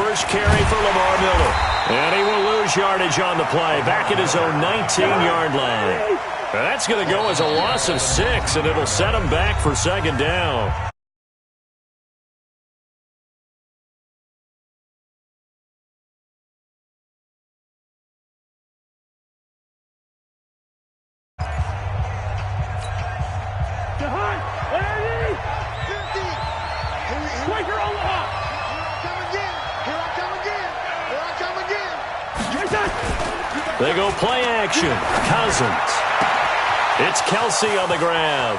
first carry for Lamar Miller. And he will lose yardage on the play, back at his own 19-yard line. That's going to go as a loss of 6, and it'll set him back for second down. They go play action. Cousins. It's Kelsey on the grab.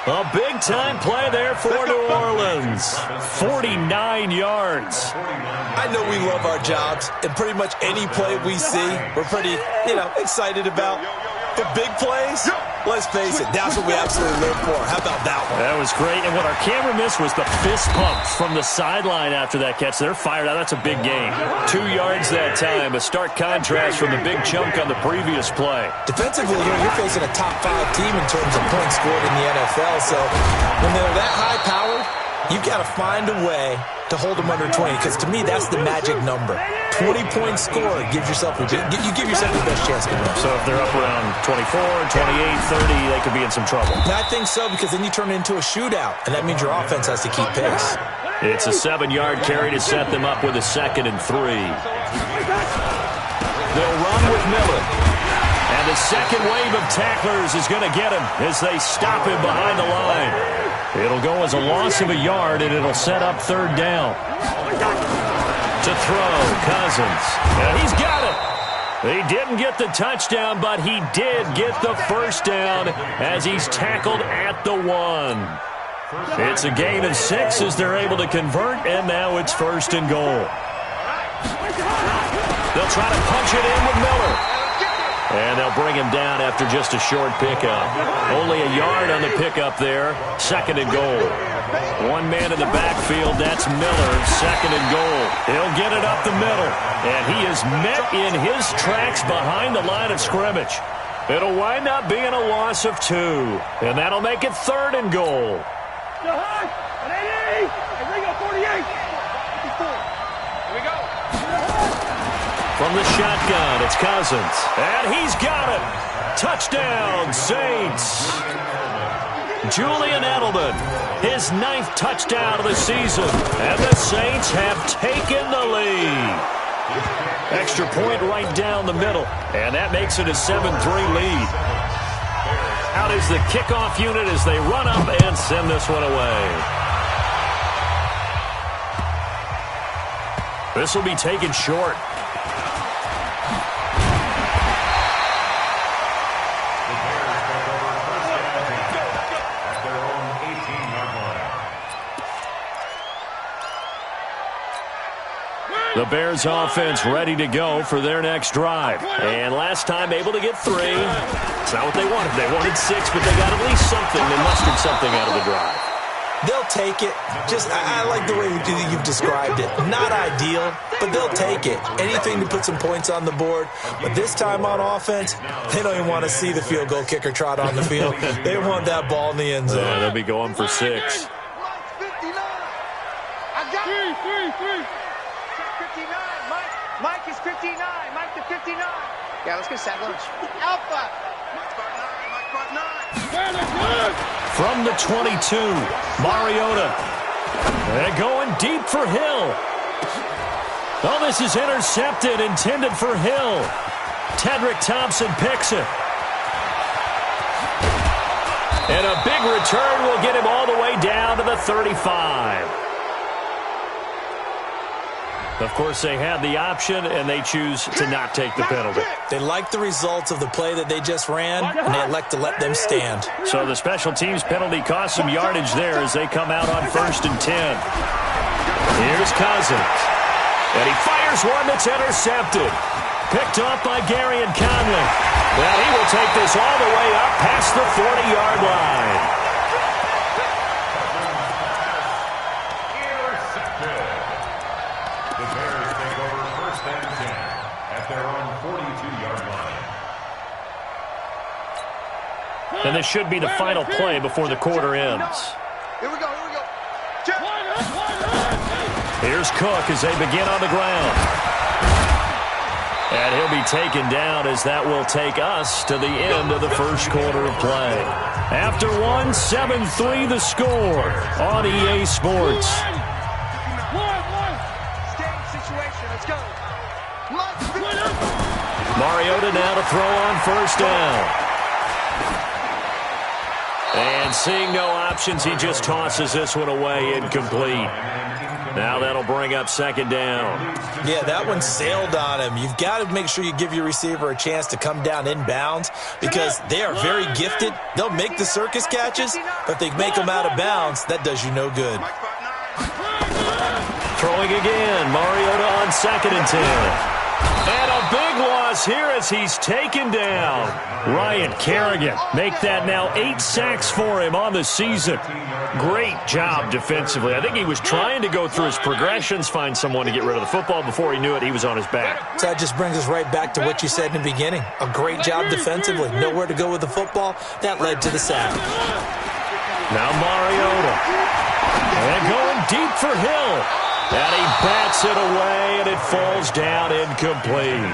A big-time play there for New Orleans. 49 yards. I know we love our jobs, and pretty much any play we see, we're pretty, excited about. But big plays, let's face it, that's what we absolutely live for. How about that one? That was great, and what our camera missed was the fist pumps from the sideline after that catch. They're fired out. That's a big gain. 2 yards that time, a stark contrast from the big chunk on the previous play. Defensively, you're facing a top 5 team in terms of points scored in the NFL, so when they're that high-powered, you got to find a way to hold them under 20, because to me, that's the magic number. 20-point score gives yourself you give yourself the best chance to win. So if they're up around 24, 28, 30, they could be in some trouble. I think so, because then you turn it into a shootout, and that means your offense has to keep pace. It's a 7-yard carry to set them up with a 2nd and 3. They'll run with Miller. And the second wave of tacklers is going to get him as they stop him behind the line. It'll go as a loss of a yard, and it'll set up 3rd down. To throw, Cousins. And he's got it. He didn't get the touchdown, but he did get the first down as he's tackled at the 1. It's a gain of 6 as they're able to convert, and now it's 1st and goal. They'll try to punch it in with Miller. And they'll bring him down after just a short pickup. Only a yard on the pickup there. 2nd and goal. One man in the backfield, that's Miller. 2nd and goal. He'll get it up the middle. And he is met in his tracks behind the line of scrimmage. It'll wind up being a loss of 2. And that'll make it 3rd and goal. From the shotgun, it's Cousins. And he's got it. Touchdown, Saints. Julian Edelman, his 9th touchdown of the season. And the Saints have taken the lead. Extra point right down the middle. And that makes it a 7-3 lead. Out is the kickoff unit as they run up and send this one away. This will be taken short. The Bears offense ready to go for their next drive. And last time able to get 3. It's not what they wanted. They wanted 6, but they got at least something. They mustered something out of the drive. They'll take it. I like the way you've described it. Not ideal, but they'll take it. Anything to put some points on the board. But this time on offense, they don't even want to see the field goal kicker trot on the field. They want that ball in the end zone. Yeah, they'll be going for 6. Mike is 59. Mike to 59. Yeah, let's get Sad Lunch. Alpha. Mike part 9. From the 22, Mariota. They're going deep for Hill. Oh, this is intercepted, intended for Hill. Tedrick Thompson picks it. And a big return will get him all the way down to the 35. Of course, they had the option, and they choose to not take the penalty. They like the results of the play that they just ran, and they elect to let them stand. So the special teams penalty cost some yardage there as they come out on 1st and 10. Here's Cousins. And he fires one that's intercepted. Picked off by Gary and Conley. Well, he will take this all the way up past the 40-yard line. And this should be the final play before the quarter ends. Here we go. James Cook as they begin on the ground. And he'll be taken down as that will take us to the end of the first quarter of play. After 7-3 the score on EA Sports. Mariota now to throw on first down. And seeing no options, he just tosses this one away incomplete. Now that'll bring up second down. Yeah, that one sailed on him. You've got to make sure you give your receiver a chance to come down inbounds because they are very gifted. They'll make the circus catches, but if they make them out of bounds, that does you no good. Throwing again, Mariota on 2nd and 10. And a big loss here as he's taken down. Ryan Kerrigan make that now 8 sacks for him on the season. Great job defensively. I think he was trying to go through his progressions, find someone to get rid of the football. Before he knew it, he was on his back. So that just brings us right back to what you said in the beginning. A great job defensively. Nowhere to go with the football. That led to the sack. Now Mariota. And going deep for Hill. And he bats it away, and it falls down incomplete.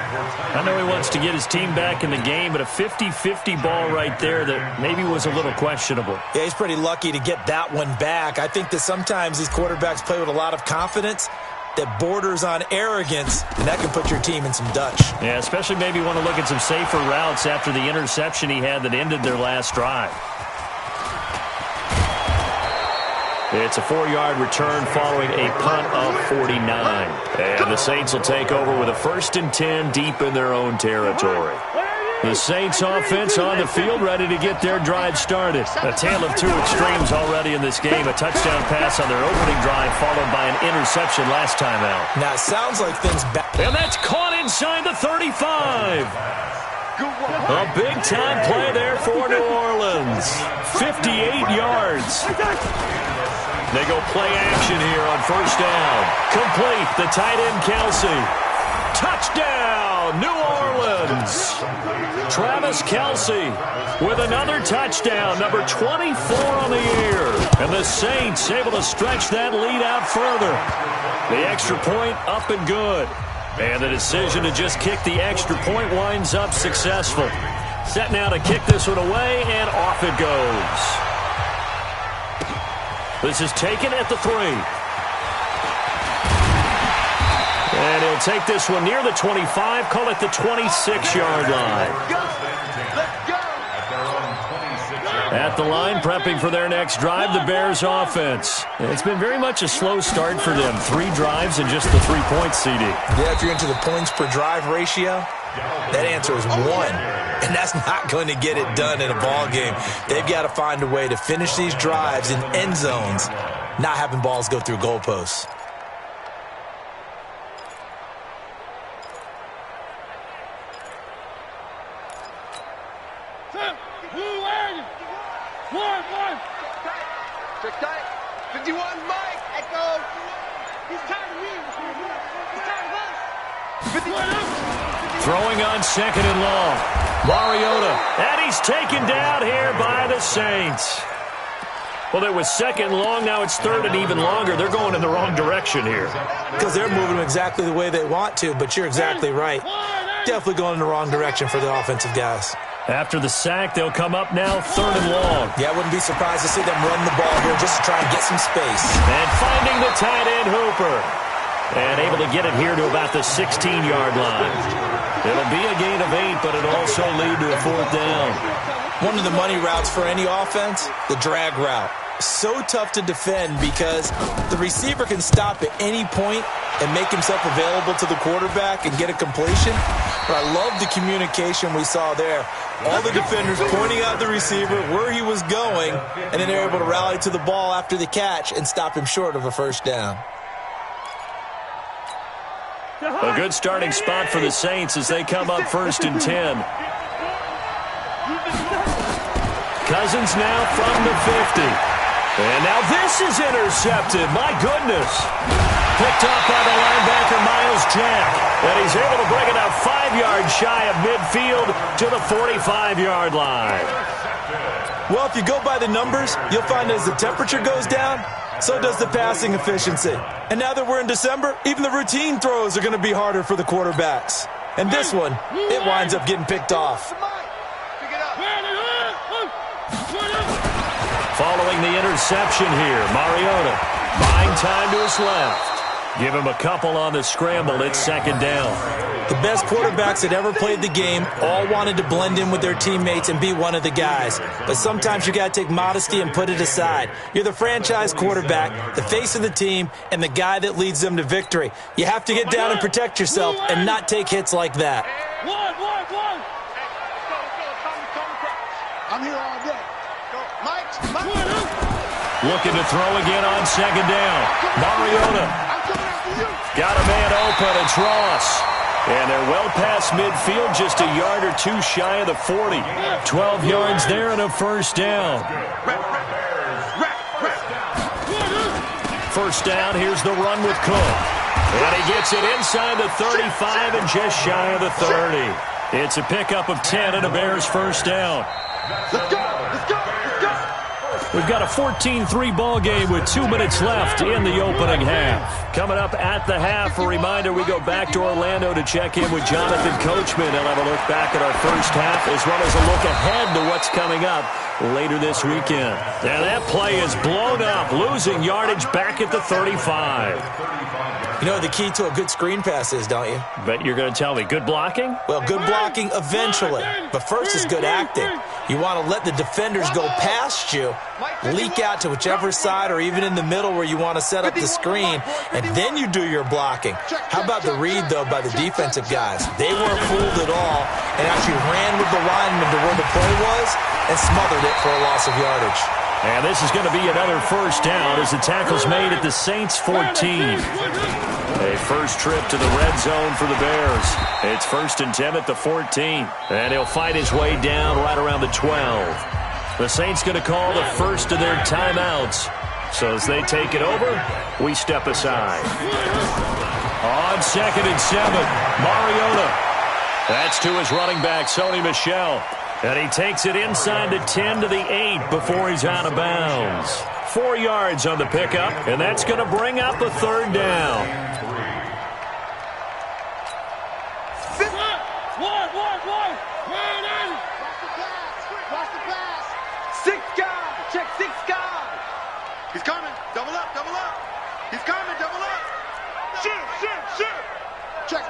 I know he wants to get his team back in the game, but a 50-50 ball right there that maybe was a little questionable. Yeah, he's pretty lucky to get that one back. I think that sometimes these quarterbacks play with a lot of confidence that borders on arrogance, and that can put your team in some Dutch. Yeah, especially maybe want to look at some safer routes after the interception he had that ended their last drive. It's a 4-yard return following a punt of 49. And the Saints will take over with a 1st and 10 deep in their own territory. The Saints offense on the field ready to get their drive started. A tale of two extremes already in this game. A touchdown pass on their opening drive followed by an interception last time out. Now it sounds like things back. And that's caught inside the 35. A big-time play there for New Orleans. 58 yards. They go play action here on first down. Complete, the tight end Kelsey. Touchdown, New Orleans. Travis Kelsey with another touchdown, number 24 on the year. And the Saints able to stretch that lead out further. The extra point up and good. And the decision to just kick the extra point winds up successful. Set now to kick this one away, and off it goes. This is taken at the 3. And he'll take this one near the 25, call it the 26-yard line. At the line, prepping for their next drive, the Bears offense. It's been very much a slow start for them. 3 drives and just the 3 points, CD. Yeah, if you're into the points per drive ratio, that answer is 1. And that's not going to get it done in a ball game. They've got to find a way to finish these drives in end zones, not having balls go through goalposts. Check tight. 51, Mike. Echo. He's tired of me. He's tired of us. 51. Throwing on 2nd and long. Mariota. And he's taken down here by the Saints. Well, it was 2nd and long. Now it's 3rd and even longer. They're going in the wrong direction here. Because they're moving them exactly the way they want to, but you're exactly right. Definitely going in the wrong direction for the offensive guys. After the sack, they'll come up now 3rd and long. Yeah, I wouldn't be surprised to see them run the ball here just to try and get some space. And finding the tight end Hooper. And able to get it here to about the 16-yard line. It'll be a gain of 8, but it'll also lead to a 4th down. One of the money routes for any offense, the drag route. So tough to defend because the receiver can stop at any point and make himself available to the quarterback and get a completion. But I love the communication we saw there. All the defenders pointing out the receiver, where he was going, and then they're able to rally to the ball after the catch and stop him short of a first down. A good starting spot for the Saints as they come up 1st and 10. Cousins now from the 50. And now this is intercepted. My goodness. Picked up by the linebacker, Miles Jack. And he's able to bring it out 5 yards shy of midfield to the 45-yard line. Well, if you go by the numbers, you'll find as the temperature goes down, so does the passing efficiency. And now that we're in December, even the routine throws are going to be harder for the quarterbacks. And this one, it winds up getting picked off. Following the interception here, Mariota buying time to his left. Give him a couple on the scramble. It's second down. The best quarterbacks that ever played the game all wanted to blend in with their teammates and be one of the guys. But sometimes you got to take modesty and put it aside. You're the franchise quarterback, the face of the team, and the guy that leads them to victory. You have to get down and protect yourself and not take hits like that. I'm here all day. Mike. Looking to throw again on second down. Mariota got a man open. It's Ross. And they're well past midfield, just a yard or two shy of the 40. 12 yards there and a first down. First down, here's the run with Cook. And he gets it inside the 35 and just shy of the 30. It's a pickup of 10 and a Bears first down. Let's go. We've got a 14-3 ball game with 2 minutes left in the opening half. Coming up at the half, a reminder, we go back to Orlando to check in with Jonathan Coachman. He'll have a look back at our first half as well as a look ahead to what's coming up later this weekend. And that play is blown up, losing yardage back at the 35. You know what the key to a good screen pass is, don't you? But you're going to tell me, good blocking? Well, good blocking eventually. But first is good acting. You want to let the defenders go past you, leak out to whichever side or even in the middle where you want to set up the screen, and then you do your blocking. How about the read, though, by the defensive guys? They weren't fooled at all and actually ran with the lineman to where the play was and smothered it for a loss of yardage. And this is going to be another first down as the tackle's made at the Saints 14. A first trip to the red zone for the Bears. It's 1st and 10 at the 14. And he'll fight his way down right around the 12. The Saints going to call the first of their timeouts. So as they take it over, we step aside. On 2nd and 7, Mariota. That's to his running back, Sony Michel. And he takes it inside the 10 to the 8 before he's out of bounds. 4 yards on the pickup, and that's going to bring up a third down. Watch the pass. 6 guys. Check 6 guys. He's coming. Double up. He's coming. Double up. Shoot. Check.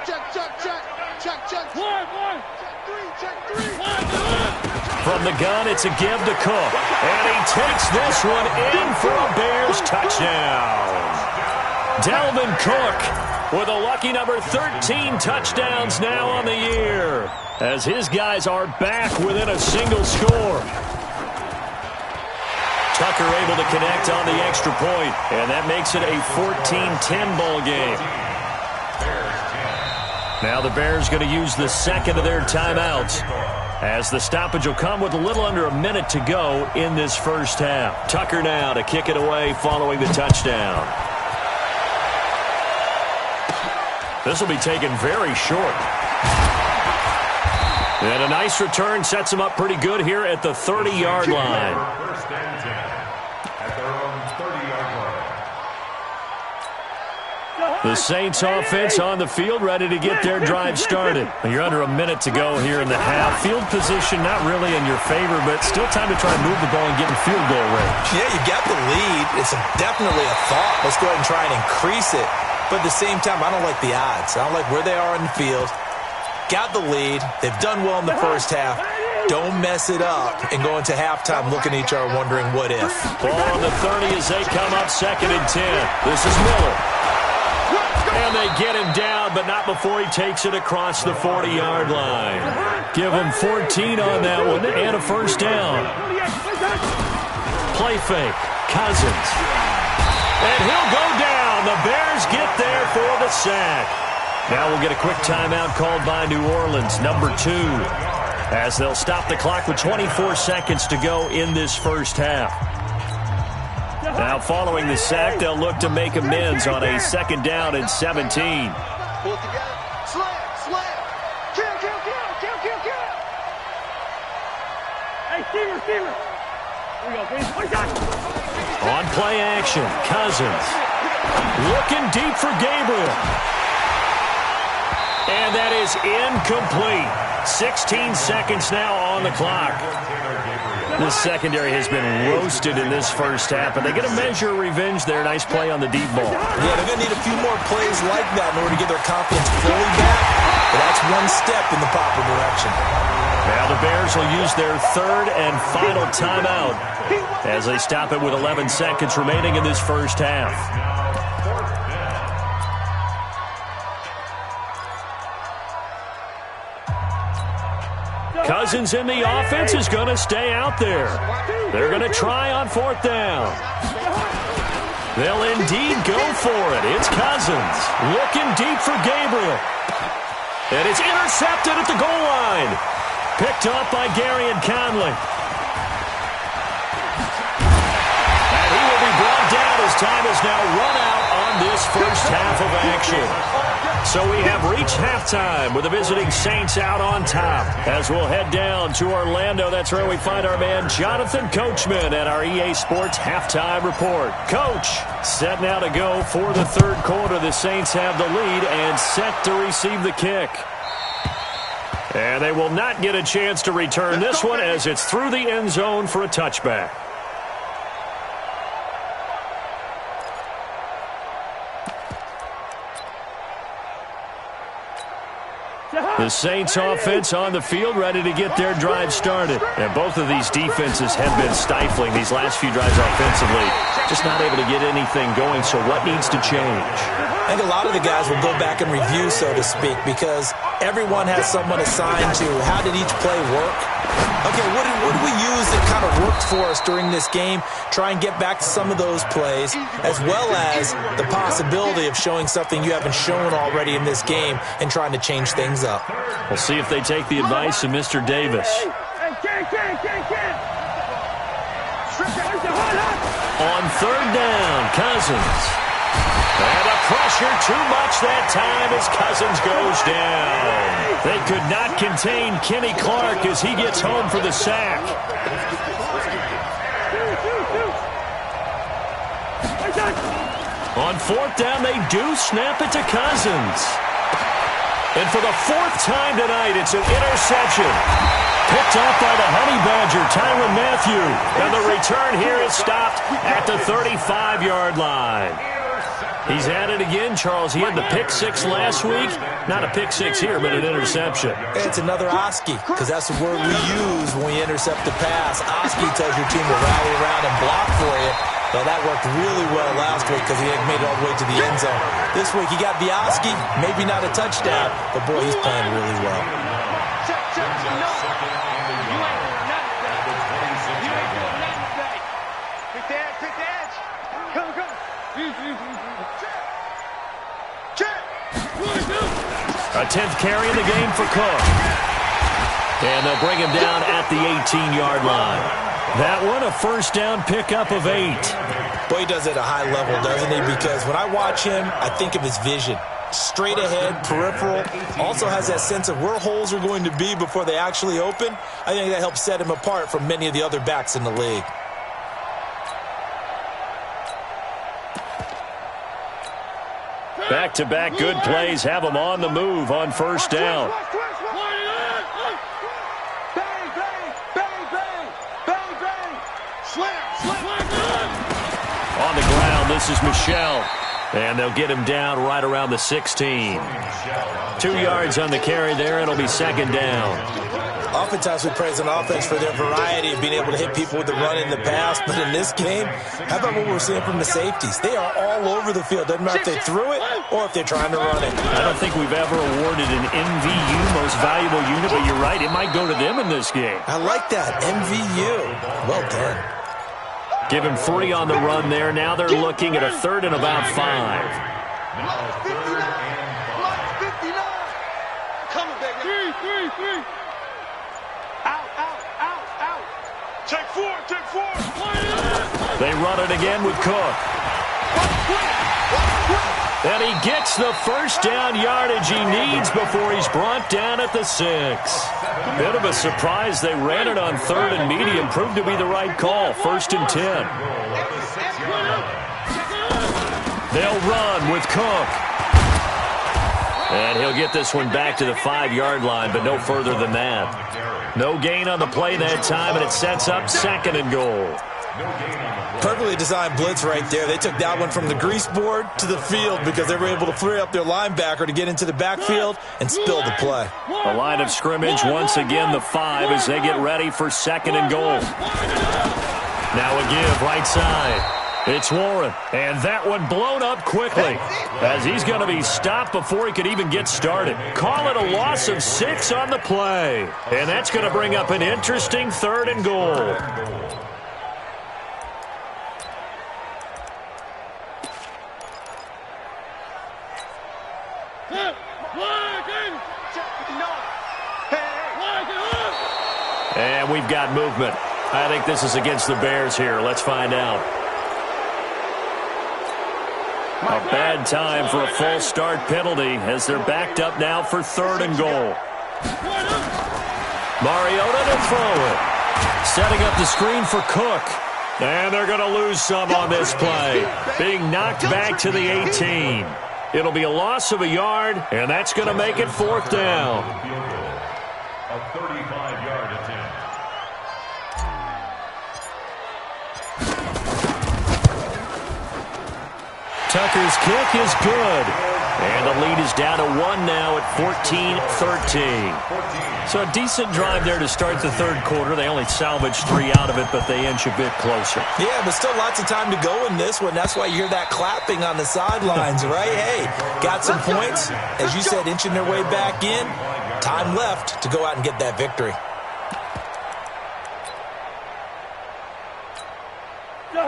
One. Check 3. From the gun, it's a give to Cook. And he takes this one in for a Bears touchdown. Dalvin Cook with a lucky number 13 touchdowns now on the year, as his guys are back within a single score. Tucker able to connect on the extra point, and that makes it a 14-10 ball game. Now the Bears going to use the second of their timeouts, as the stoppage will come with a little under a minute to go in this first half. Tucker now to kick it away following the touchdown. This will be taken very short. And a nice return sets him up pretty good here at the 30-yard line. First and 10 at their own 30-yard line. The Saints offense on the field, ready to get their drive started. You're under a minute to go here in the half. Field position not really in your favor, but still time to try and move the ball and get in field goal range. Yeah, you got the lead. It's definitely a thought. Let's go ahead and try and increase it. But at the same time, I don't like the odds. I don't like where they are on the field. Got the lead. They've done well in the first half. Don't mess it up and go into halftime looking at each other wondering what if. Ball on the 30 as they come up 2nd and 10. This is Miller. And they get him down, but not before he takes it across the 40-yard line. Give him 14 on that one and a first down. Play fake. Cousins. And he'll go down. The Bears get there for the sack. Now we'll get a quick timeout called by New Orleans, number 2, as they'll stop the clock with 24 seconds to go in this first half. Now following the sack, they'll look to make amends on a 2nd down and 17. Pull it together. Slam. Kill. Hey, Steamer. On play action, Cousins. Looking deep for Gabriel. And that is incomplete. 16 seconds now on the clock. This secondary has been roasted in this first half, and they get a measure of revenge there. Nice play on the deep ball. Yeah, they're going to need a few more plays like that in order to get their confidence fully back. But that's one step in the proper direction. Now the Bears will use their third and final timeout as they stop it with 11 seconds remaining in this first half. Cousins in the offense is going to stay out there. They're going to try on fourth down. They'll indeed go for it. It's Cousins looking deep for Gabriel. And it's intercepted at the goal line. Picked up by Gary and Conley. And he will be brought down as time is now run out on this first half of action. So we have reached halftime with the visiting Saints out on top. As we'll head down to Orlando, that's where we find our man Jonathan Coachman at our EA Sports Halftime Report. Coach, set now to go for the third quarter. The Saints have the lead and set to receive the kick. And they will not get a chance to return this one as it's through the end zone for a touchback. The Saints offense on the field ready to get their drive started. And both of these defenses have been stifling these last few drives offensively. Just not able to get anything going, so what needs to change? I think a lot of the guys will go back and review, so to speak, because everyone has someone assigned to how did each play work. Okay, what did we use that kind of worked for us during this game? Try and get back to some of those plays, as well as the possibility of showing something you haven't shown already in this game and trying to change things up. We'll see if they take the advice of Mr. Davis. On third down, Cousins. And a pressure too much that time as Cousins goes down. They could not contain Kenny Clark as he gets home for the sack. On fourth down, they do snap it to Cousins. And for the fourth time tonight, it's an interception. Picked up by the Honey Badger, Tyrann Mathieu. And the return here is stopped at the 35-yard line. He's at it again, Charles. He had the pick six last week. Not a pick six here, but an interception. It's another Oski, because that's the word we use when we intercept the pass. Oski tells your team to rally around and block for you. Well, that worked really well last week because he had made it all the way to the end zone. This week he got the Oski, maybe not a touchdown, but boy, he's playing really well. A 10th carry in the game for Cook. And they'll bring him down at the 18-yard line. That one, a first down pickup of 8. Boy, he does it at a high level, doesn't he? Because when I watch him, I think of his vision. Straight ahead, peripheral. Also has that sense of where holes are going to be before they actually open. I think that helps set him apart from many of the other backs in the league. Back-to-back good plays have them on the move on first down. On the ground, this is Michel. And they'll get him down right around the 16. 2 yards on the carry there. It'll be second down. Oftentimes we praise an offense for their variety of being able to hit people with the run in the pass. But in this game, how about what we're seeing from the safeties? They are all over the field. Doesn't matter if they threw it or if they're trying to run it. I don't think we've ever awarded an MVU, most valuable unit, but you're right. It might go to them in this game. I like that. MVU. Well done. Give him 3 on the run there. Now they're looking at a third and about 5. They run it again with Cook. And he gets the first down yardage he needs before he's brought down at the 6. Bit of a surprise. They ran it on 3rd and medium. Proved to be the right call. 1st and 10. They'll run with Cook. And he'll get this one back to the 5-yard line, but no further than that. No gain on the play that time, and it sets up 2nd and goal. Perfectly designed blitz right there. They took that one from the grease board to the field because they were able to free up their linebacker to get into the backfield and spill the play. The line of scrimmage, once again, the 5 as they get ready for 2nd and goal. Now a give right side. It's Warren, and that one blown up quickly as he's going to be stopped before he could even get started. Call it a loss of 6 on the play, and that's going to bring up an interesting 3rd and goal. And we've got movement. I think this is against the Bears here. Let's find out. A bad time for a false start penalty as they're backed up now for 3rd and goal. Mariota to throw it. Setting up the screen for Cook. And they're going to lose some on this play. Being knocked back to the 18. It'll be a loss of a yard, and that's going to make it 4th down. A 35-yard attempt. Tucker's kick is good. And the lead is down to 1 now at 14-13. So a decent drive there to start the 3rd quarter. They only salvaged 3 out of it, but they inch a bit closer. Yeah, but still lots of time to go in this one. That's why you hear that clapping on the sidelines, right? Hey, got some points. As you said, inching their way back in. Time left to go out and get that victory.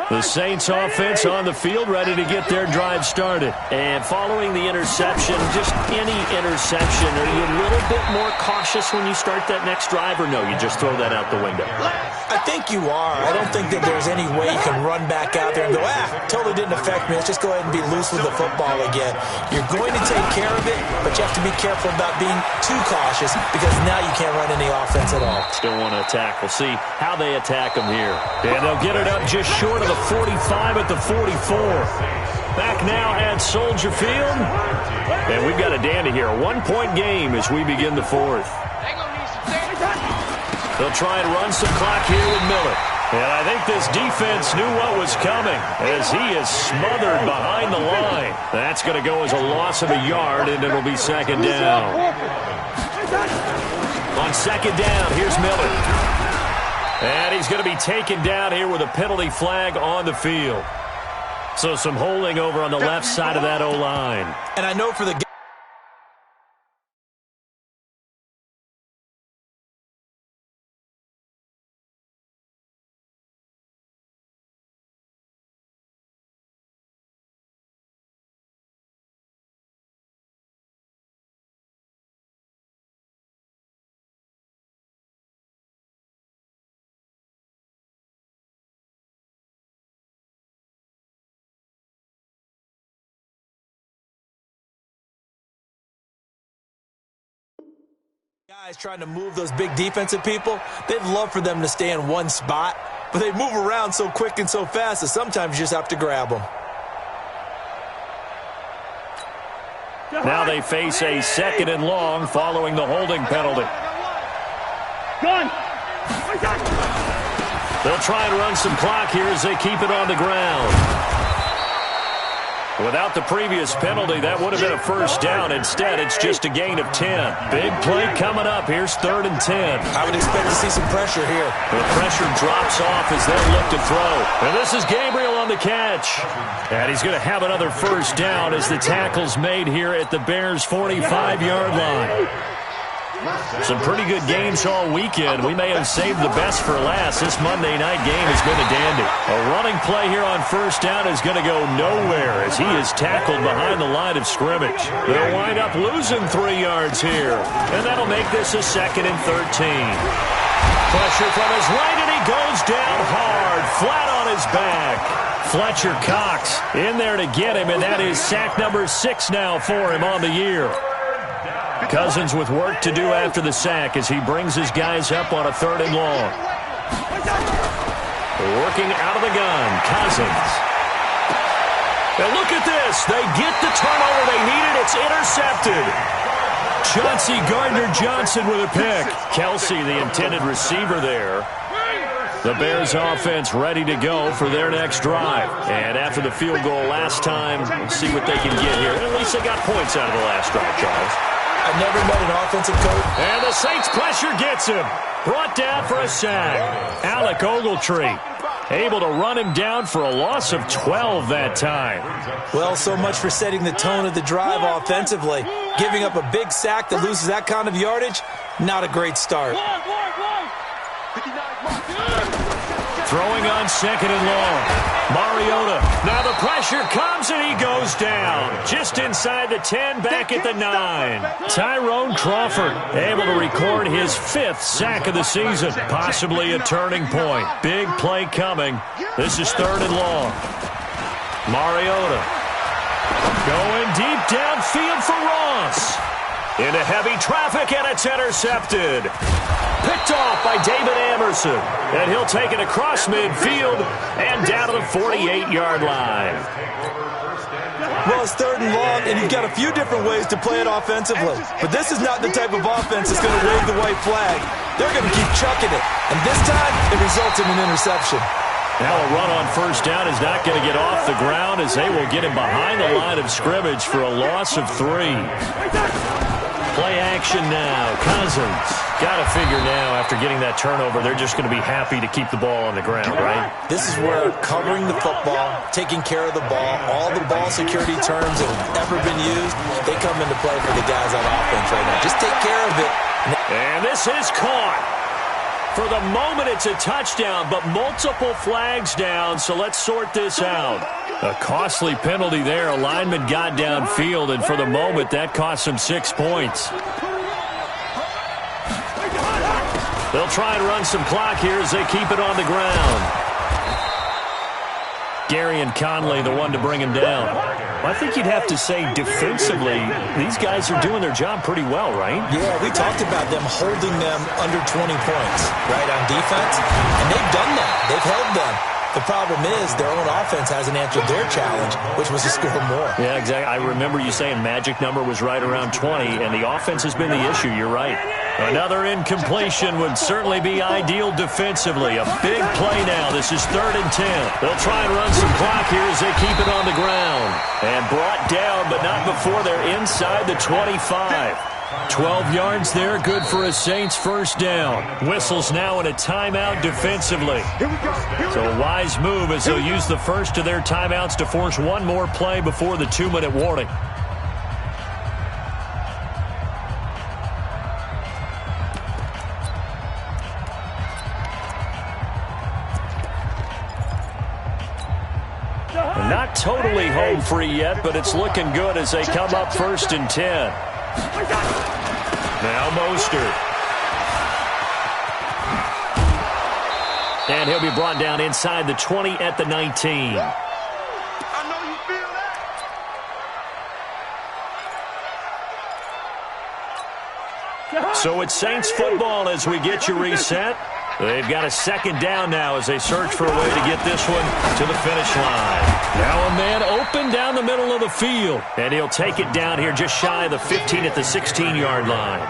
The Saints offense on the field, ready to get their drive started. And following the interception, just any interception, are you a little bit more cautious when you start that next drive, or no, you just throw that out the window? I think you are. I don't think that there's any way you can run back out there and go, totally didn't affect me. Let's just go ahead and be loose with the football again. You're going to take care of it, but you have to be careful about being too cautious because now you can't run any offense at all. Still want to attack. We'll see how they attack them here. And they'll get it up just short of the 45 at the 44. Back now at Soldier Field. And we've got a dandy here. A 1-point game as we begin the 4th. They'll try and run some clock here with Miller. And I think this defense knew what was coming as he is smothered behind the line. That's going to go as a loss of a yard, and it'll be 2nd down. On 2nd down, here's Miller. And he's going to be taken down here with a penalty flag on the field. So some holding over on the left side of that O-line. And I know for the guys trying to move those big defensive people, they'd love for them to stay in one spot, but they move around so quick and so fast that sometimes you just have to grab them. Now they face a 2nd and long following the holding penalty. They'll try and run some clock here as they keep it on the ground. Without the previous penalty, that would have been a 1st down. Instead, it's just a gain of 10. Big play coming up. Here's 3rd and 10. I would expect to see some pressure here. The pressure drops off as they look to throw. And this is Gabriel on the catch. And he's going to have another 1st down as the tackle's made here at the Bears' 45-yard line. Some pretty good games all weekend. We may have saved the best for last. This Monday night game has been a dandy. A running play here on 1st down is going to go nowhere as he is tackled behind the line of scrimmage. They'll wind up losing 3 yards here, and that'll make this a 2nd and 13. Pressure from his right, and he goes down hard, flat on his back. Fletcher Cox in there to get him, and that is sack number 6 now for him on the year. Cousins with work to do after the sack as he brings his guys up on a 3rd and long. Working out of the gun, Cousins. And look at this. They get the turnover they needed. It's intercepted. Chauncey Gardner-Johnson with a pick. Kelsey, the intended receiver there. The Bears offense ready to go for their next drive. And after the field goal last time, we'll see what they can get here. At least they got points out of the last drive, Charles. I've never met an offensive coach. And the Saints pressure gets him. Brought down for a sack. Alec Ogletree able to run him down for a loss of 12 that time. Well, so much for setting the tone of the drive offensively. Giving up a big sack that loses that kind of yardage, not a great start. Throwing on 2nd and long. Mariota. Now the pressure comes and he goes down. Just inside the 10, back at the 9. Tyrone Crawford able to record his 5th sack of the season. Possibly a turning point. Big play coming. This is 3rd and long. Mariota. Going deep downfield for Ross. Into heavy traffic, and it's intercepted. Picked off by David Amerson. And he'll take it across midfield and down to the 48-yard line. Well, it's 3rd and long, and you've got a few different ways to play it offensively. But this is not the type of offense that's going to wave the white flag. They're going to keep chucking it. And this time, it results in an interception. Now a run on 1st down is not going to get off the ground as they will get him behind the line of scrimmage for a loss of 3. Play action now. Cousins. Got to figure now after getting that turnover, they're just going to be happy to keep the ball on the ground, right? This is where covering the football, taking care of the ball, all the ball security terms that have ever been used, they come into play for the guys on offense right now. Just take care of it. And this is caught. For the moment, it's a touchdown, but multiple flags down, so let's sort this out. A costly penalty there. A lineman got downfield, and for the moment, that cost him 6 points. They'll try and run some clock here as they keep it on the ground. Gary and Conley, the one to bring him down. I think you'd have to say defensively, these guys are doing their job pretty well, right? Yeah, we talked about them holding them under 20 points, right, on defense. And they've done that. They've held them. The problem is their own offense hasn't answered their challenge, which was to score more. Yeah, exactly. I remember you saying magic number was right around 20, and the offense has been the issue. You're right. Another incompletion would certainly be ideal defensively. A big play now. This is 3rd and 10. They'll try and run some clock here as they keep it on the ground. And brought down, but not before they're inside the 25. 12 yards there, good for a Saints 1st down. Whistles now in a timeout defensively. So a wise move as they'll use the first of their timeouts to force one more play before the 2-minute warning. Not totally home free yet, but it's looking good as they come up 1st and 10. Now Mostert. And he'll be brought down inside the 20 at the 19. So it's Saints football as we get you reset. They've got a 2nd down now as they search for a way to get this one to the finish line. Now a man open down the middle of the field. And he'll take it down here just shy of the 15 at the 16-yard line.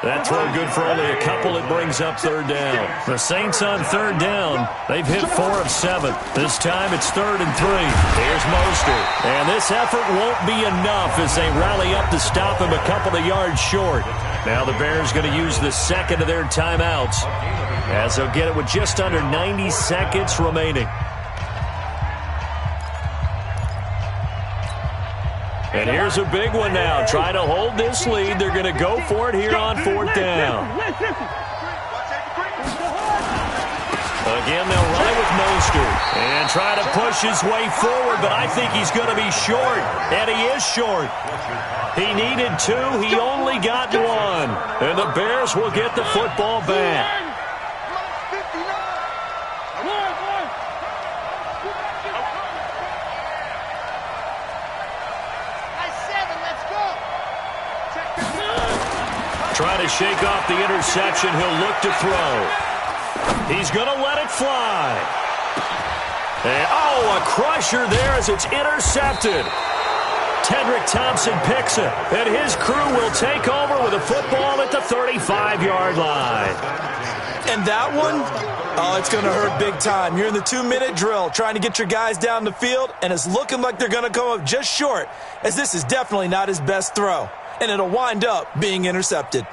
That throw good for only a couple. It brings up 3rd down. The Saints on 3rd down. They've hit 4 of 7. This time it's 3rd and 3. Here's Mostert. And this effort won't be enough as they rally up to stop him a couple of yards short. Now the Bears going to use the 2nd of their timeouts as they'll get it with just under 90 seconds remaining. And here's a big one now. Trying to hold this lead. They're going to go for it here on 4th down. Again, they'll run it with Mostert and try to push his way forward, but I think he's going to be short, and he is short. He needed 2. He only got 1. And the Bears will get the football back. Trying to shake off the interception. He'll look to throw. He's going to let it fly. And, a crusher there as it's intercepted. Tedrick Thompson picks it, and his crew will take over with a football at the 35-yard line. And that one, it's going to hurt big time. You're in the 2-minute drill trying to get your guys down the field, and it's looking like they're going to come up just short, as this is definitely not his best throw. And it'll wind up being intercepted.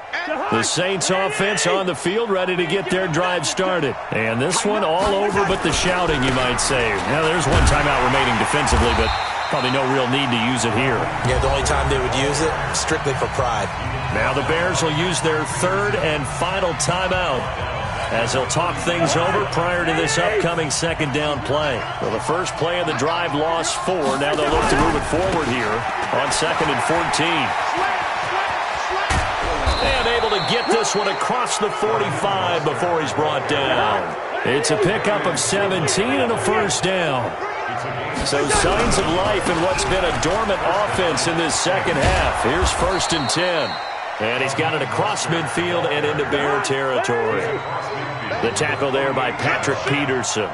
The Saints offense on the field ready to get their drive started. And this one all over but the shouting, you might say. Now, there's one timeout remaining defensively, but probably no real need to use it here. Yeah, the only time they would use it, strictly for pride. Now the Bears will use their third and final timeout as they'll talk things over prior to this upcoming second down play. Well, the first play of the drive lost 4. Now they'll look to move it forward here on 2nd and 14. And able to get this one across the 45 before he's brought down. It's a pickup of 17 and a first down. So signs of life in what's been a dormant offense in this second half. Here's 1st and 10. And he's got it across midfield and into Bear territory. The tackle there by Patrick Peterson.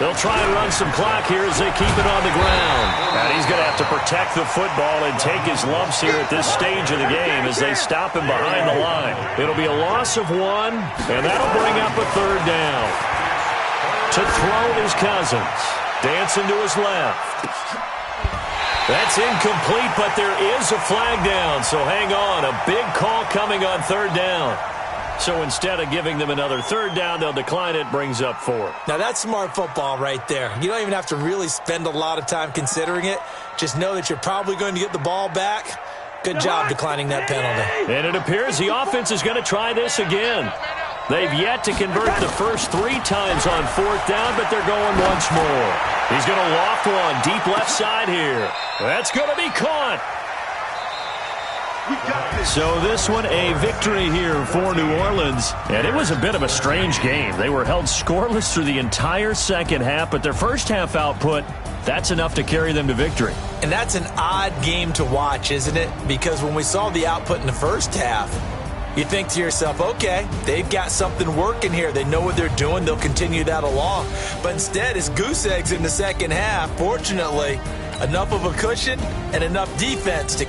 They'll try and run some clock here as they keep it on the ground. And he's going to have to protect the football and take his lumps here at this stage of the game as they stop him behind the line. It'll be a loss of 1, and that'll bring up a 3rd down. To throw is Cousins. Dancing to his left. That's incomplete, but there is a flag down, so hang on. A big call coming on 3rd down. So instead of giving them another 3rd down, they'll decline it, brings up 4. Now that's smart football right there. You don't even have to really spend a lot of time considering it. Just know that you're probably going to get the ball back. Good job declining that penalty. And it appears the offense is going to try this again. They've yet to convert the first 3 times on 4th down, but they're going once more. He's going to loft one deep left side here. That's going to be caught. So this one a victory here for New Orleans. And it was a bit of a strange game. They were held scoreless through the entire second half, but their first half output, that's enough to carry them to victory. And that's an odd game to watch, isn't it? Because when we saw the output in the first half, you think to yourself, okay, they've got something working here. They know what they're doing. They'll continue that along. But instead, it's goose eggs in the second half. Fortunately, enough of a cushion and enough defense to